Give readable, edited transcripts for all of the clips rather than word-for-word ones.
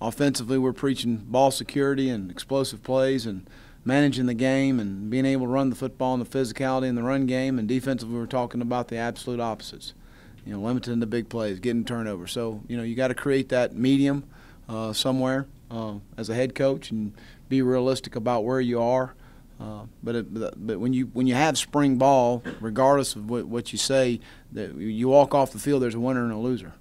offensively, we're preaching ball security and explosive plays and managing the game and being able to run the football and the physicality in the run game. And defensively, we're talking about the absolute opposites. Limiting the big plays, getting turnovers. So, you got to create that medium somewhere as a head coach and be realistic about where you are. But when you have spring ball, regardless of what you say, that you walk off the field, there's a winner and a loser.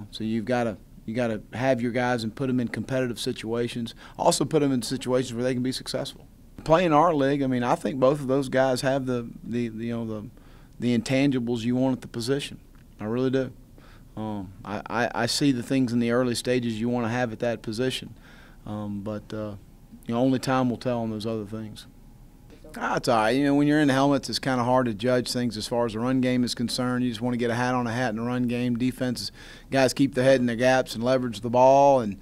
So you got to have your guys and put them in competitive situations. Also put them in situations where they can be successful. Playing our league, I think both of those guys have the intangibles you want at the position. I really do. I see the things in the early stages you want to have at that position, but only time will tell on those other things. It's all right. When you're in the helmets, it's kind of hard to judge things as far as the run game is concerned. You just want to get a hat on a hat in the run game. Defenses, guys keep their head in their gaps and leverage the ball. And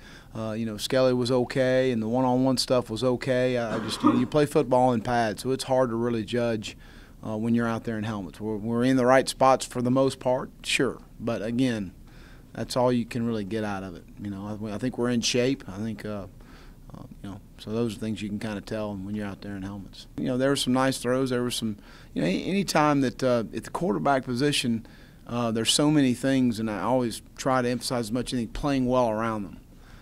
Skelly was okay, and the one-on-one stuff was okay. You play football in pads, so it's hard to really judge when you're out there in helmets. We're in the right spots for the most part, sure, but again, that's all you can really get out of it. I think we're in shape. I think so those are things you can kind of tell when you're out there in helmets. There were some nice throws. There were some, any time that at the quarterback position, there's so many things, and I always try to emphasize as much as anything, playing well around them.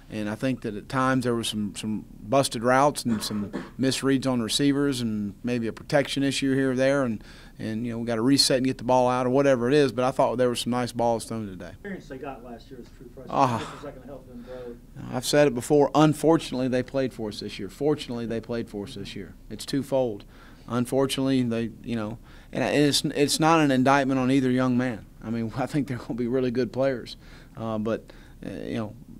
And I think that at times there were some busted routes and some misreads on receivers and maybe a protection issue here or there, and we got to reset and get the ball out or whatever it is. But I thought there were some nice balls thrown today. The experience they got last year as true freshmen, this is going to help them grow. I've said it before. Unfortunately, they played for us this year. Fortunately, they played for us this year. It's twofold. Unfortunately, and it's not an indictment on either young man. I think they're going to be really good players, but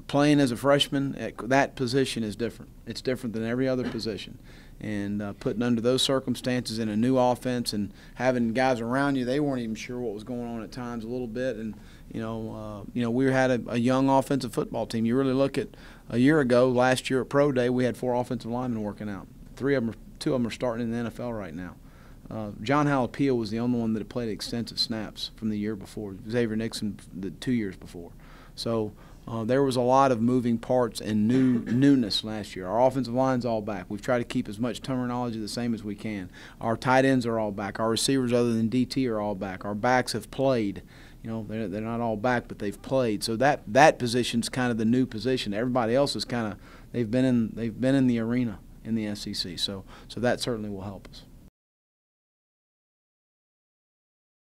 playing as a freshman at that position is different. It's different than every other position. And putting under those circumstances in a new offense and having guys around you, they weren't even sure what was going on at times a little bit. And, we had a young offensive football team. You really look at a year ago, last year at Pro Day, we had 4 offensive linemen working out. 2 of them are starting in the NFL right now. John Halapia was the only one that had played extensive snaps from the year before. Xavier Nixon the 2 years before. So there was a lot of moving parts and newness last year. Our offensive line's all back. We've tried to keep as much terminology the same as we can. Our tight ends are all back. Our receivers other than DT are all back. Our backs have played. They're not all back, but they've played. So that position's kind of the new position. Everybody else is kind of they've been in the arena in the SEC. So that certainly will help us.